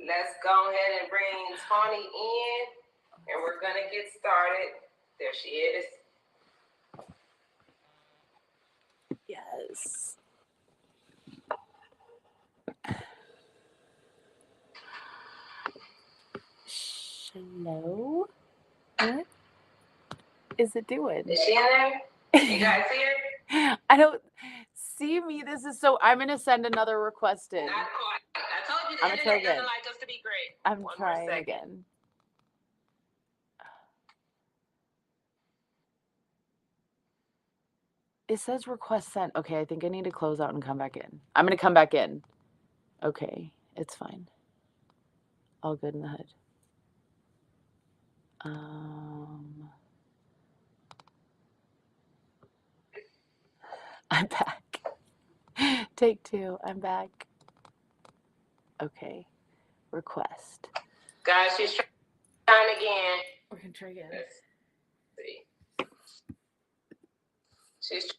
let's go ahead and bring Tawnie in, and we're going to get started. There she is. Yes. Hello? What is it doing? Is she in there? You guys see her? I don't see me. This is so. I'm going to send another request in. Not quite. I told you the I'm internet again. doesn't like us to be great. I'm trying again. It says request sent. Okay, I think I need to close out and come back in. I'm going to come back in. Okay, it's fine. All good in the hood. I'm back. Take two. I'm back. Okay. Request. Guys, she's trying again. We're going to try again. Let's see. She's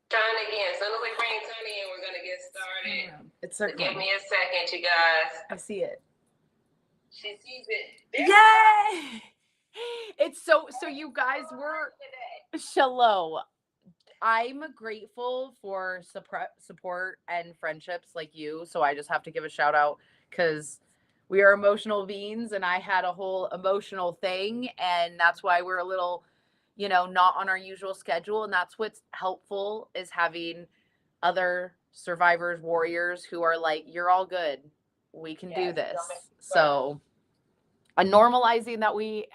trying again. As soon as we bring Tawnie in, we're going to get started. It's so give me a second, you guys. I see it. She sees it. Yay! It's so you guys were shalom. I'm grateful for support and friendships like you. So I just have to give a shout out because we are emotional beings, and I had a whole emotional thing, and that's why we're a little, not on our usual schedule. And that's what's helpful, is having other survivors, warriors who are like, you're all good. We can do this. So, and normalizing that we,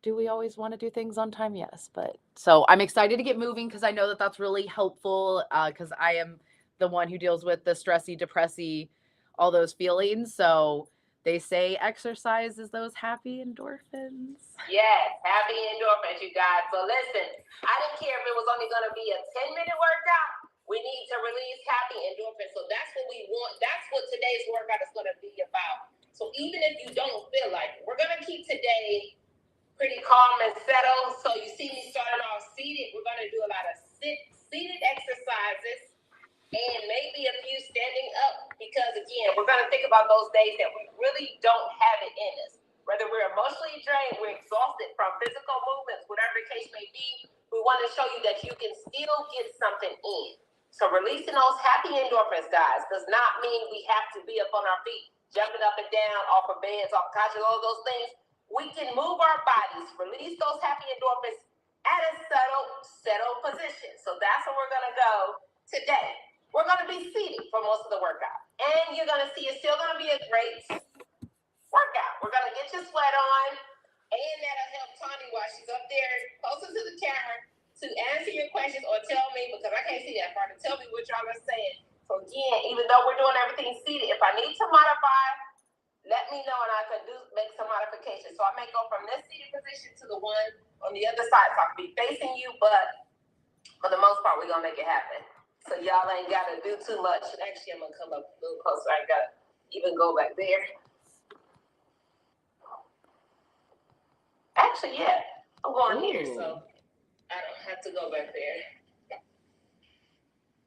do we always want to do things on time? Yes. But so I'm excited to get moving because I know that that's really helpful because I am the one who deals with the stressy, depressy, all those feelings. So they say exercise is those happy endorphins. Yes, happy endorphins, you guys. So listen, I didn't care if it was only going to be a 10-minute workout. We need to release happy endorphins. So that's what we want. That's what today's workout is going to be about. So even if you don't feel like it, we're going to keep today pretty calm and settled. So you see me starting off seated. We're going to do a lot of seated exercises and maybe a few standing up because, again, we're going to think about those days that we really don't have it in us. Whether we're emotionally drained, we're exhausted from physical movements, whatever the case may be, we want to show you that you can still get something in. So releasing those happy endorphins, guys, does not mean we have to be up on our feet, jumping up and down, off of beds, off couches, all those things. We can move our bodies, release those happy endorphins at a settled position. So that's where we're going to go today. We're going to be seated for most of the workout. And you're going to see it's still going to be a great workout. We're going to get your sweat on. And that'll help Tawnie while she's up there closer to the camera to answer your questions or tell me, because I can't see that far, to tell me what y'all are saying. So again, even though we're doing everything seated, if I need to modify, let me know and I can make some modifications. So I may go from this seated position to the one on the other side. So I can be facing you, but for the most part, we're going to make it happen. So y'all ain't got to do too much. Actually, I'm going to come up a little closer. I ain't got to even go back there. Actually, yeah. I'm going here, so I don't have to go back there.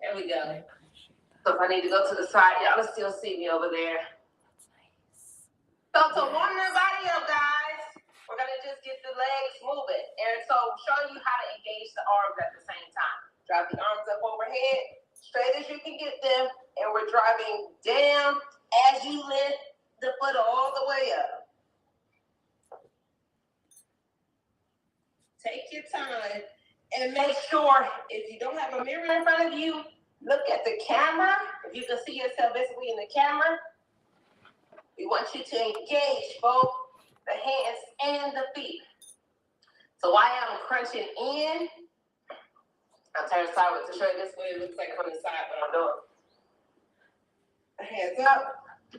There we go. So if I need to go to the side, y'all will still see me over there. So to warm the body up, guys, we're going to just get the legs moving. And so showing you how to engage the arms at the same time. Drive the arms up overhead, straight as you can get them. And we're driving down as you lift the foot all the way up. Take your time and make sure if you don't have a mirror in front of you, look at the camera. If you can see yourself visibly in the camera. We want you to engage both the hands and the feet. So while I'm crunching in, I'll turn sideways to show you this way it looks like from the side what I'm doing. Hands up,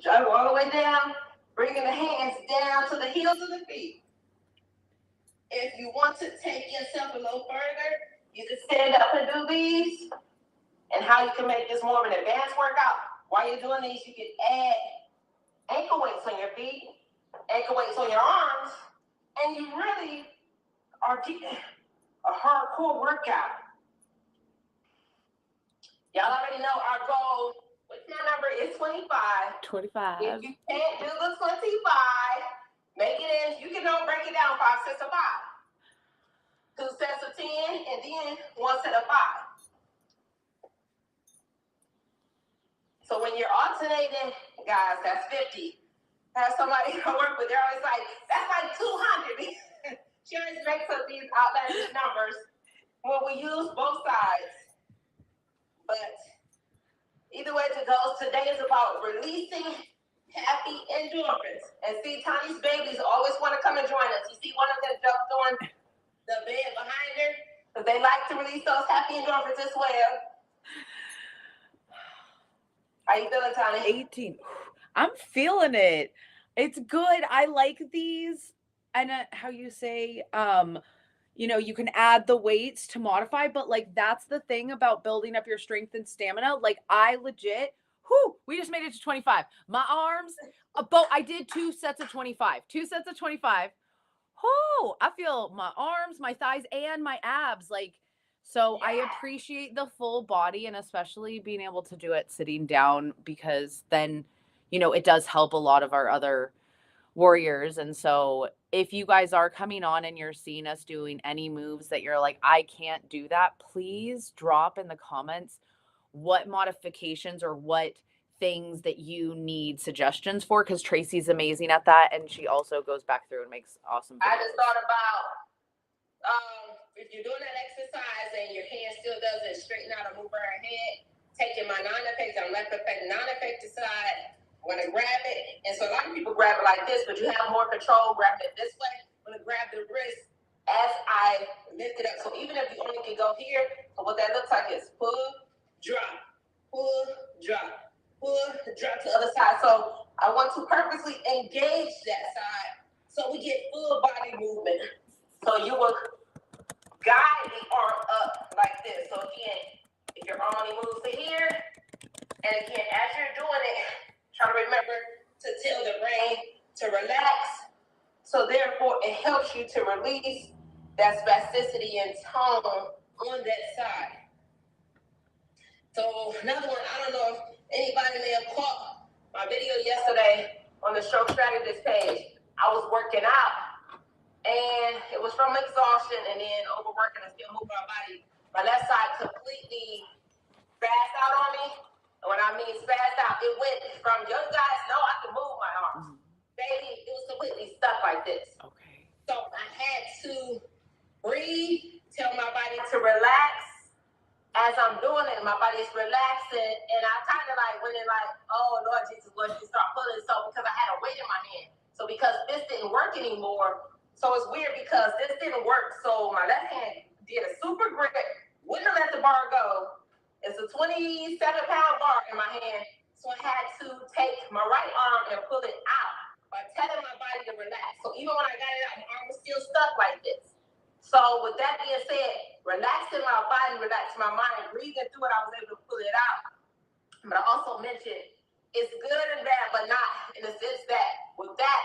drive all the way down, bringing the hands down to the heels of the feet. If you want to take yourself a little further, you can stand up and do these. And how you can make this more of an advanced workout. While you're doing these, you can add ankle weights on your feet, ankle weights on your arms, and you really are getting a hardcore workout. Y'all already know our goal with My number is 25. 25. If you can't do the 25, make it in. You can break it down 5 sets of 5. 2 sets of 10, and then 1 set of 5. So when you're alternating, guys, that's 50. Have somebody to work with. They're always like, that's like 200. She always makes up these outlandish numbers when we use both sides. But either way it goes, today is about releasing happy endorphins. And see, Tawnie's babies always want to come and join us. You see one of them jumped on the bed behind her because they like to release those happy endorphins as well. How you feeling, Tawnie? 18. I'm feeling it. It's good. I like these. And how you say, you know, you can add the weights to modify, but like that's the thing about building up your strength and stamina. Like I legit, we just made it to 25. My arms, but I did 2 sets of 25. 2 sets of 25. I feel my arms, my thighs, and my abs. Like, so yeah. I appreciate the full body and especially being able to do it sitting down because then, you know, it does help a lot of our other warriors. And so if you guys are coming on and you're seeing us doing any moves that you're like, I can't do that, please drop in the comments what modifications or what things that you need suggestions for, because Tracey's amazing at that, and she also goes back through and makes awesome videos. I just thought about if you're doing that exercise and your hand still doesn't straighten out or move her head, taking my non-effective and left effect non-effective side, I'm going to grab it. And so a lot of people grab it like this, but you have more control. Grab it this way. I'm going to grab the wrist as I lift it up. So even if you only can go here, so what that looks like is pull, drop, pull, drop, pull, drop to the other side. So I want to purposely engage that side so we get full body movement. So you will guide the arm up like this. So again, if your arm only moves to here, and again, as you're doing it, try to remember to tell the brain to relax. So therefore, it helps you to release that spasticity and tone on that side. So another one, I don't know if anybody may have caught my video yesterday on the stroke strategist page. I was working out and it was from exhaustion and then overworking and still moving my body. My left side completely spazzed out on me. And when I mean spazzed out, it went from, you guys know I can move my arms. Baby, it was completely stuck like this. Okay. So I had to breathe, tell my body to relax. As I'm doing it, my body's relaxing, and I kind of like went in like, oh, Lord Jesus, Lord, you start pulling. So because I had a weight in my hand. So because this didn't work anymore, so it's weird because this didn't work. So my left hand did a super grip, wouldn't let the bar go. It's a 27-pound bar in my hand. So I had to take my right arm and pull it out by telling my body to relax. So even when I got it out, my arm was still stuck like this. So with that being said, relaxing my body, relaxing my mind, breathing through it, I was able to pull it out. But I also mentioned it's good and bad, but not in the sense that with that,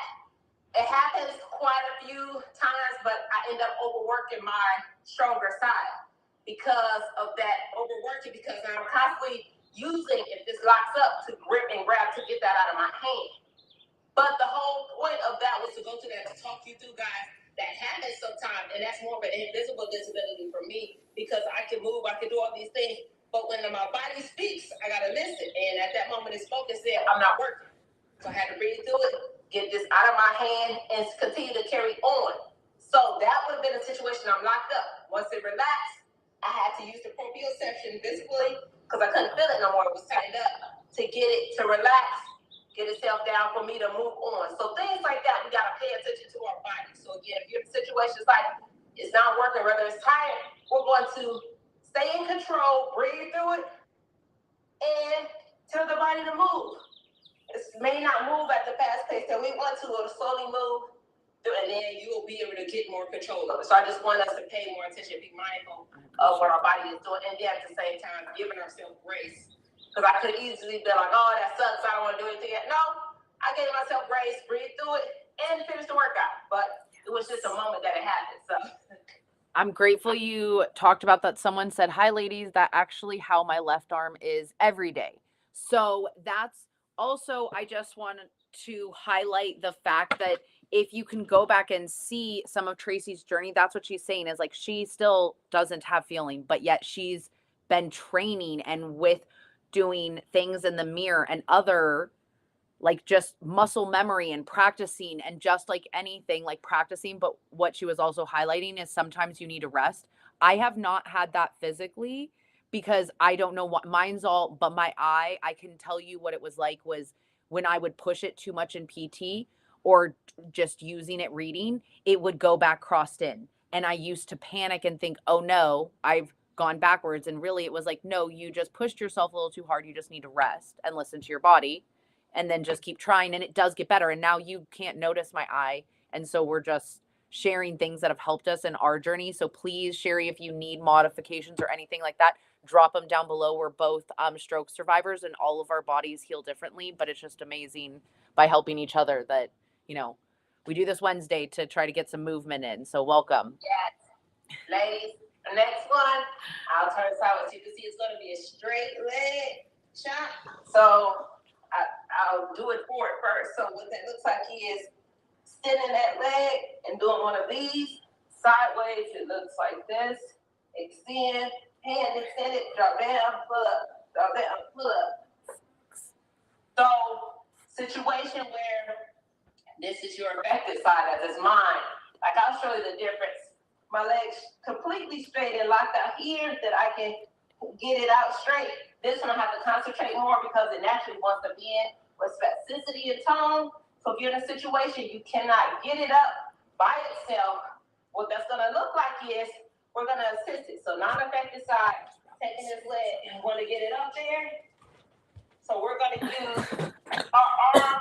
it happens quite a few times, but I end up overworking my stronger side because of that overworking, because I'm constantly using, if this locks up, to grip and grab to get that out of my hand. But the whole point of that was to go through that, to talk you through, guys, that happens sometimes, and that's more of an invisible disability for me because I can move, I can do all these things, but when my body speaks, I gotta listen. And at that moment, it spoke and said, I'm not working. So I had to breathe through it, get this out of my hand, and continue to carry on. So that would have been a situation I'm locked up. Once it relaxed, I had to use the proprioception visibly because I couldn't feel it no more. It was tightened up to get it to relax, get itself down for me to move on. So things like that, we got to pay attention to our body. So again, if your situation is like, it's not working, whether it's tired, we're going to stay in control, breathe through it, and tell the body to move. It may not move at the fast pace that we want to, it'll slowly move, and then you will be able to get more control of it. So I just want us to pay more attention, be mindful of what our body is doing, and then at the same time, giving ourselves grace. Because I could easily be like, oh, that sucks, I don't want to do anything yet. No, I gave myself grace, breathe through it, and finish the workout. But it was just a moment that it happened. So I'm grateful you talked about that. Someone said, hi, ladies, that actually how my left arm is every day. So that's also, I just wanted to highlight the fact that if you can go back and see some of Tracey's journey, that's what she's saying is like she still doesn't have feeling, but yet she's been training and with doing things in the mirror and other like just muscle memory and practicing and just like anything like practicing. But what she was also highlighting is sometimes you need to rest. I have not had that physically because I don't know what mine's all, but my eye, I can tell you what it was like was when I would push it too much in PT or just using it reading, it would go back crossed in. And I used to panic and think, oh no, I've gone backwards. And really it was like, no, you just pushed yourself a little too hard. You just need to rest and listen to your body and then just keep trying. And it does get better. And now you can't notice my eye. And so we're just sharing things that have helped us in our journey. So please, Sherry, if you need modifications or anything like that, drop them down below. We're both stroke survivors and all of our bodies heal differently, but it's just amazing by helping each other that, you know, we do this Wednesday to try to get some movement in. So welcome. Yes. Ladies, the next one, I'll turn this out. As you can see, it's going to be a straight leg shot. So I'll do it forward first. So what that looks like is extending that leg and doing one of these. Sideways, it looks like this. Extend, hand extended, drop down, pull up, drop down, pull up. So, situation where this is your effective side, as is mine. Like I'll show you the difference. My legs completely straight and locked out here that I can get it out straight. This one I have to concentrate more because it naturally wants to bend with spasticity and tone. So if you're in a situation you cannot get it up by itself, what that's gonna look like is we're gonna assist it. So non-effective side, taking this leg and want to get it up there. So we're gonna use our arm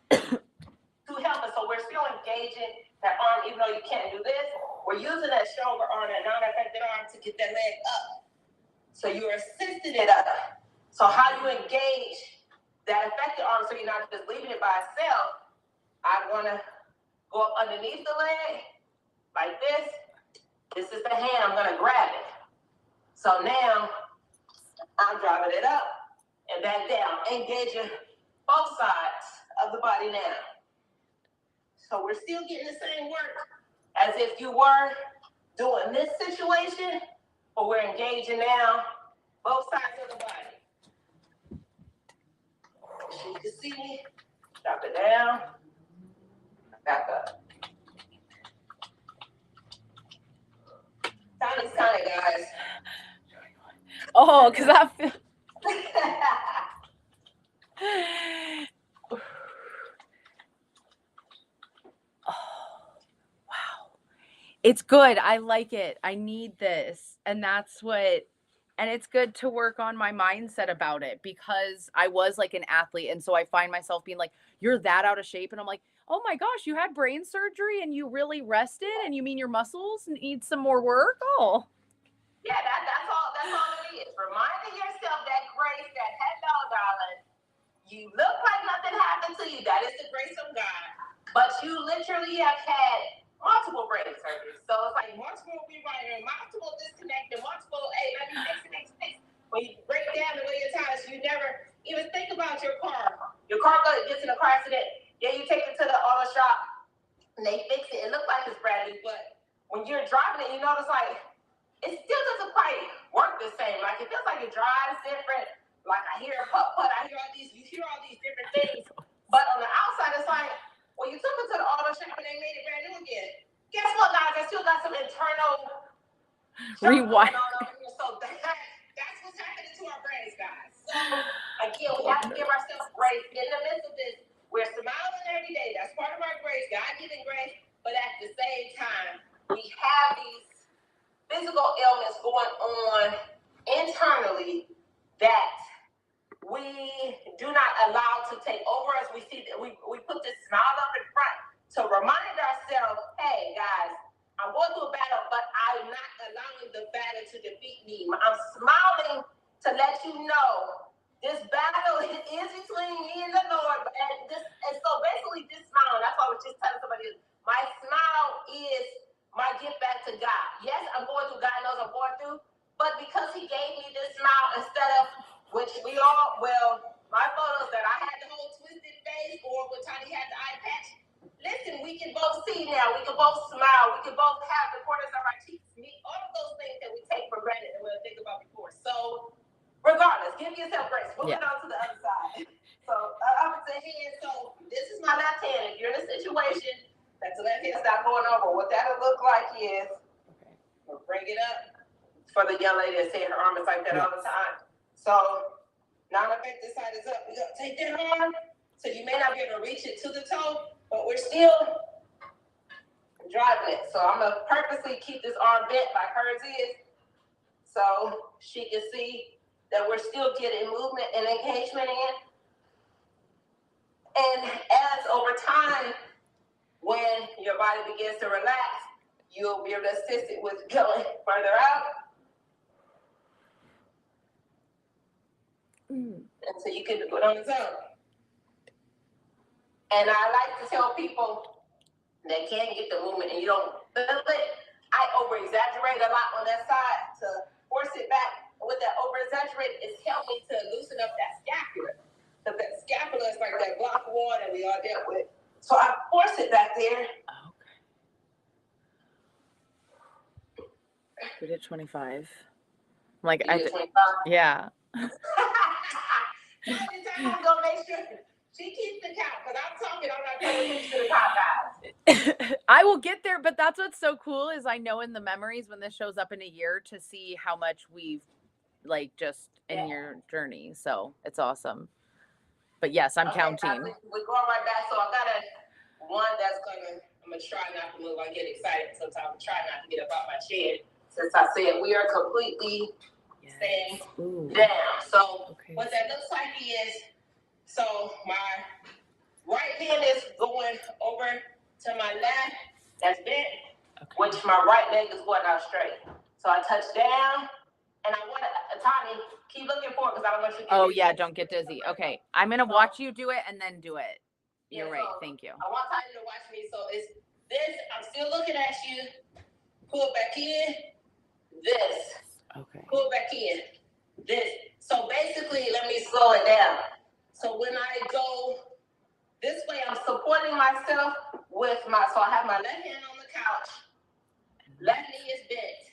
to help us. So we're still engaging that arm, even though you can't do this. We're using that stronger arm, that non-affected arm, to get that leg up. So you're assisting it up. So how you engage that affected arm so you're not just leaving it by itself. I want to go up underneath the leg like this. This is the hand. I'm going to grab it. So now I'm dropping it up and back down, engaging both sides of the body now. So we're still getting the same work as if you were doing this situation, but we're engaging now both sides of the body. So you can see me, drop it down, back up. Tiny, guys. Oh, because I feel... It's good. I like it. I need this. And that's what, and it's good to work on my mindset about it because I was like an athlete. And so I find myself being like, you're that out of shape. And I'm like, oh my gosh, you had brain surgery and you really rested and you mean your muscles need some more work? Oh. Yeah, that's all it is. Reminding yourself that grace, that hello, darling. You look like nothing happened to you. That is the grace of God. But you literally have had multiple brain surgeries. So it's like multiple rewriting, multiple disconnecting, multiple, hey, let me fix it. When you break down the way your tires, you never even think about your car. Your car gets in a car accident. Yeah, you take it to the auto shop and they fix it. It looks like it's brand new, but when you're driving it, you notice like it still doesn't quite work the same. Like it feels like it drives different. Like I hear a putt, I hear all these different things. But on the outside, it's like, well, you took it to the auto shop and they made it brand new again. Guess what, guys? I still got some internal rewind. So that's what's happening to our brains, guys. So again, we have to give ourselves grace in the midst of this. We're smiling every day. That's part of our grace, God-given grace. But at the same time, we have these physical ailments going on internally that we do not allow to take over us. We see that we put this smile up in front to remind ourselves, hey guys, I'm going through a battle, but I'm not allowing the battle to defeat me. I'm smiling to let you know this battle is between me and the Lord. And so basically this smile, that's why I was just telling somebody, my smile is my gift back to God. Yes, I'm going through, God knows I'm going through, but because he gave me this smile instead of, which we all, well, Tawnie had the eye patch. Listen, we can both see now. We can both smile. We can both have the corners of our cheeks meet. All of those things that we take for granted and we'll think about before. So, regardless, give yourself grace. Moving on to the other side. So, opposite hand. So, this is my left hand. If you're in a situation that the left hand's not going over, what that'll look like is, we'll bring it up. For the young lady that's saying her arm is like that all the time. So, non-affected side is up. We're going to take that arm. So, you may not be able to reach it to the toe, but we're still driving it. So, I'm going to purposely keep this arm bent like hers is. So, she can see that we're still getting movement and engagement in. And as over time, when your body begins to relax, you'll be able to assist it with going further out. And so you can do it on its own. And I like to tell people that can't get the movement and you don't feel it. I over-exaggerate a lot on that side to force it back. And with that over-exaggerate, it's helped me to loosen up that scapula. Because that scapula is like that block wall that we all dealt with. So I force it back there. Okay. We did 25. Like, you did 25? Yeah. I'm gonna make sure she keeps the count, but I'm talking, I'm not paying attention to the count, guys. I will get there, but that's what's so cool is I know in the memories when this shows up in a year to see how much we've like just in your journey. So it's awesome. But yes, I'm counting. We're going right back. So I got one that's I'm gonna try not to move. I get excited sometimes. I try not to get up out my chair. Since I said we are completely staying down. So what that looks like is, so my right hand is going over to my left, that's bent, which my right leg is going out straight. So I touch down, and I want to, Tawnie, keep looking forward because I don't want you to get dizzy. Don't get dizzy. Okay, I'm going to watch you do it and then do it. You're right, thank you. I want Tawnie to watch me, so it's this, I'm still looking at you, pull back in, this. Okay. Pull back in. This. So basically, let me slow it down. So when I go this way, I'm supporting myself with so I have my left hand on the couch. Left knee is bent.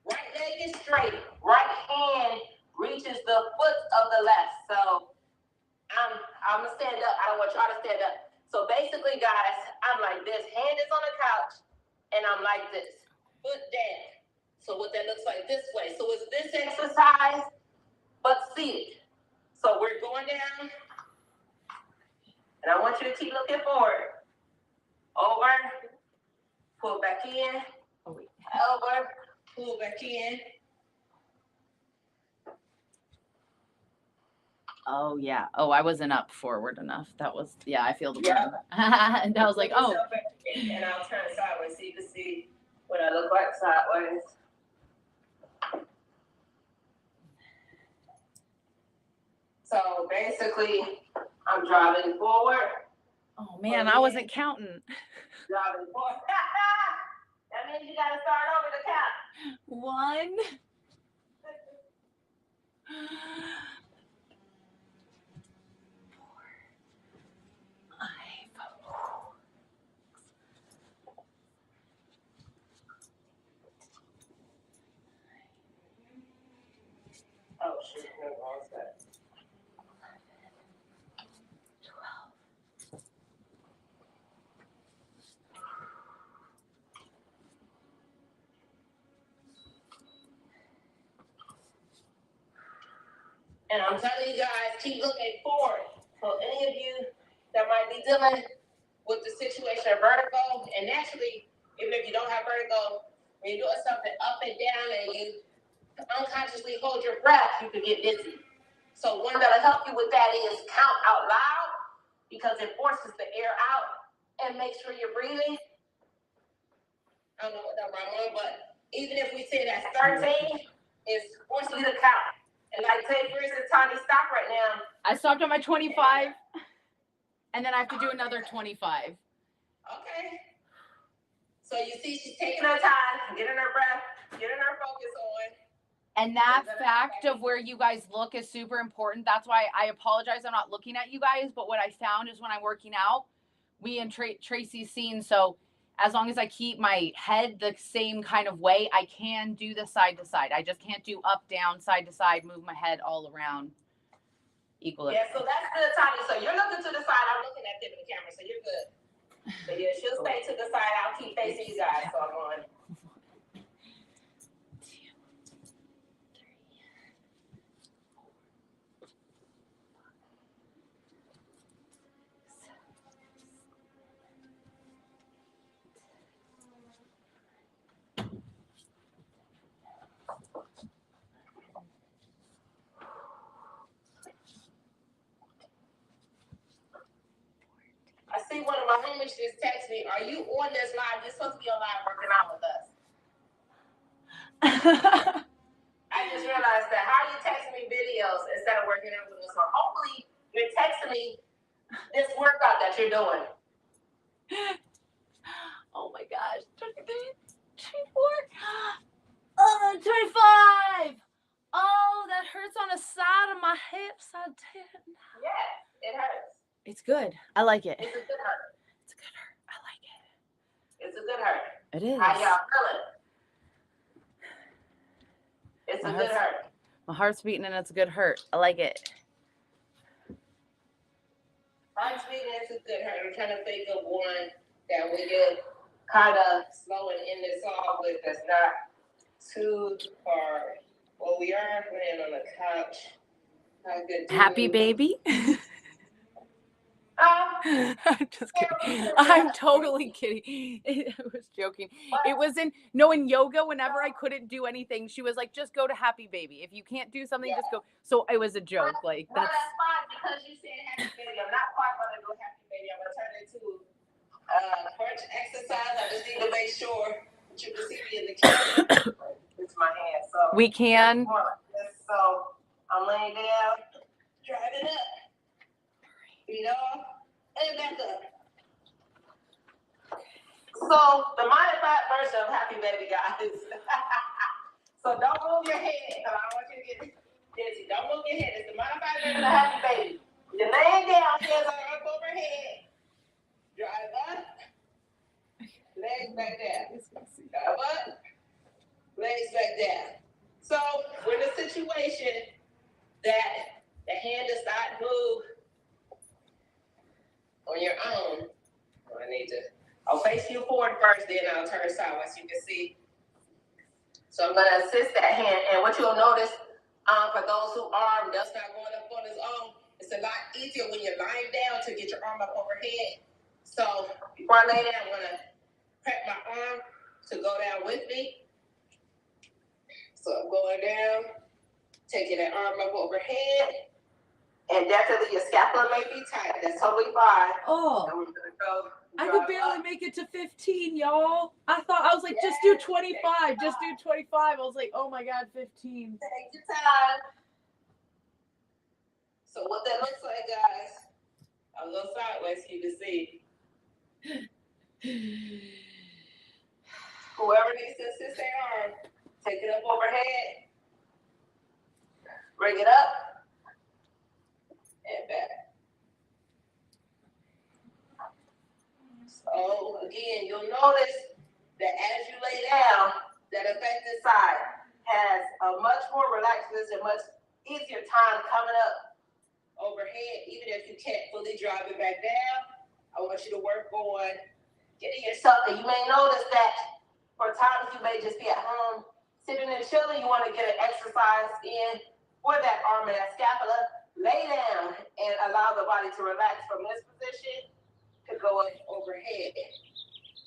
Right leg is straight. Right hand reaches the foot of the left. So I'm going to stand up. I don't want y'all to stand up. So basically, guys, I'm like this. Hand is on the couch, and I'm like this. Foot down. So what that looks like this way. So it's this exercise, but seated. So we're going down, and I want you to keep looking forward. Over, pull back in, over, pull back in. Oh, yeah. Oh, I wasn't up forward enough. That was, I feel the burn. And I was like, oh. And I'll turn sideways so you can see what I look like sideways. So basically, I'm driving forward. Oh, man, I wasn't counting. Driving forward. That means you got to start over the count. 1. 5. Oh, shit. No, wrong side. 12. And I'm telling you guys, keep looking forward. So any of you that might be dealing with the situation of vertigo, and naturally, even if you don't have vertigo, when you're doing something up and down and you unconsciously hold your breath, you can get dizzy. So one that'll help you with that is count out loud, because it forces the air out and make sure you're breathing. I don't know what number I'm on, but even if we say that's 13, it's forcing you to count. And like, say, for instance, Tawnie, stop right now. I stopped at my 25, and then I have to do another 25. Okay. So you see she's taking her time, getting her breath, getting her focus on. And that fact of where you guys look is super important. That's why I apologize. I'm not looking at you guys, but what I found is when I'm working out, we and Tracy's seen. So as long as I keep my head the same kind of way, I can do the side to side. I just can't do up, down, side to side, move my head all around equally. Yeah, so that's good, Tawnie. So you're looking to the side. I'm looking at the camera, so you're good. So yeah, she'll stay to the side. I'll keep facing you guys. So I'm going. I see one of my homies just text me, are you on this live? You're supposed to be on live working out with us. I just realized that. How are you texting me videos instead of working out with us? So hopefully you're texting me this workout that you're doing. Oh my gosh. 23, 24. 25. Oh, that hurts on the side of my hips. I did. Yeah, it hurts. It's good. I like it. It's a good hurt. It's a good hurt. I like it. It's a good hurt. It is. How y'all feeling? It's a good hurt. My heart's beating and it's a good hurt. I like it. Heart's beating, it's a good hurt. I'm trying to think of one that we get kind of slowing in this off with that's not too hard. Well, we are laying on the couch. How good Happy baby. I'm just kidding. I'm totally kidding. I was joking. It was in yoga, whenever I couldn't do anything, she was like, just go to happy baby. If you can't do something, just go. So it was a joke. Like that's fine because you said happy baby. I'm not quite gonna do happy baby. I'm gonna turn it into crunch exercise. I just need to make sure that you can see me in the camera. It's my hand. So we can. So I'm laying down, driving up. Feet off, and back up. So, the modified version of happy baby, guys. So, don't move your head, because I don't want you to get dizzy. Don't move your head. It's the modified version of happy baby. You're laying down, hands are up overhead. Drive up. Legs back down. Drive up. Legs back down. So, we're in a situation that the hand does not move on your own. I'll face you forward first, then I'll turn sideways so you can see. So I'm gonna assist that hand, and what you'll notice, for those who arm that's not going up on his own, it's a lot easier when you're lying down to get your arm up overhead. So before I lay down, I'm gonna prep my arm to go down with me. So I'm going down, taking that arm up overhead. And definitely your scapula may be tight. That's totally fine. Oh, and we're gonna go I could barely make it to 15, y'all. I was like, just do 25. Just do 25. I was like, oh my God, 15. Take your time. So what that looks like, guys, I'll go sideways so you can see. Whoever needs to assist their arm, take it up overhead. Bring it up. And back. So again, you'll notice that as you lay down, that affected side has a much more relaxed and much easier time coming up overhead, even if you can't fully drive it back down. I want you to work on getting yourself, and you may notice that for times you may just be at home sitting and chilling, you want to get an exercise in for that arm and that scapula. Lay down and allow the body to relax from this position to go up overhead.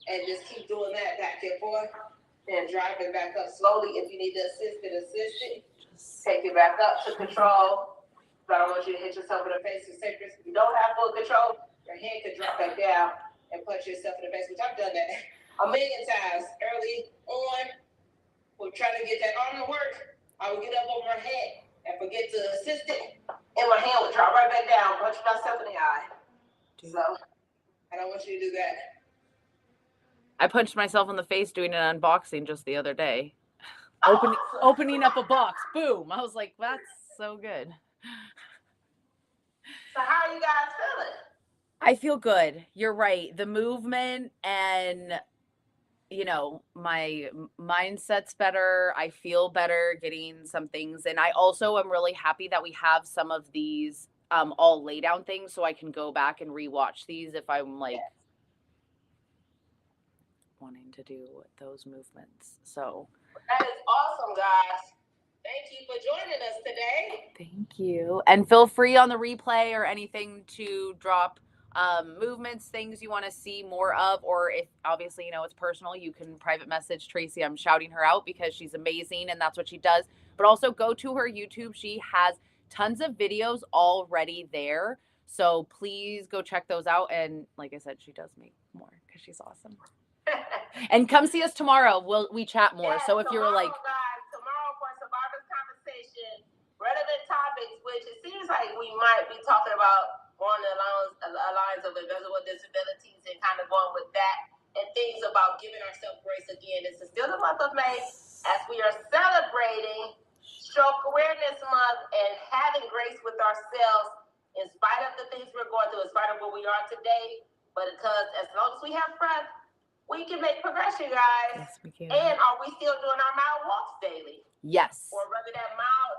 And just keep doing that back and forth. And drive it back up slowly. If you need to assist it. Take it back up to control. But I don't want you to hit yourself in the face. If you don't have full control, your hand could drop back down and punch yourself in the face, which I've done that a million times. Early on, we're trying to get that arm to work. I would get up over my head and forget to assist it. And my hand would drop right back down, punch myself in the eye. So, I don't want you to do that. I punched myself in the face doing an unboxing just the other day. opening up a box. Boom. I was like, that's so good. So how are you guys feeling? I feel good. You're right. The movement and, you know, my mindset's better. I feel better getting some things. And I also am really happy that we have some of these all lay down things so I can go back and rewatch these if I'm like wanting to do those movements. So that is awesome, guys. Thank you for joining us today. Thank you. And feel free on the replay or anything to drop movements, things you want to see more of, or if obviously, you know, it's personal, you can private message Tracey. I'm shouting her out because she's amazing and that's what she does. But also go to her YouTube. She has tons of videos already there. So please go check those out. And like I said, she does make more because she's awesome. And come see us tomorrow. We chat more. Yeah, so if you're like, guys, tomorrow for Survivor's Conversation, relevant topics, which it seems like we might be talking about on the lines of invisible disabilities and kind of going with that and things about giving ourselves grace again. This is still the month of May as we are celebrating Stroke Awareness Month and having grace with ourselves in spite of the things we're going through, in spite of where we are today. But because as long as we have breath, we can make progression, guys. Yes, we can. And are we still doing our mile walks daily? Yes. Or whether that mile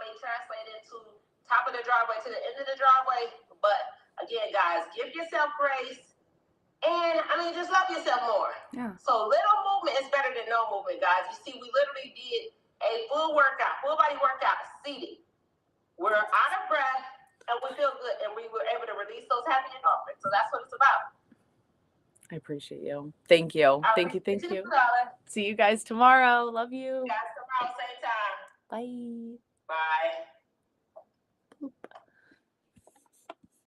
may translate into top of the driveway to the end of the driveway. But again, guys, give yourself grace. And I mean, just love yourself more. Yeah. So little movement is better than no movement, guys. You see, we literally did a full body workout, seated. We're out of breath and we feel good. And we were able to release those happy endorphins. So that's what it's about. I appreciate you. Thank you. Thank you. Darling. See you guys tomorrow. Love you. See you guys tomorrow, same time. Bye.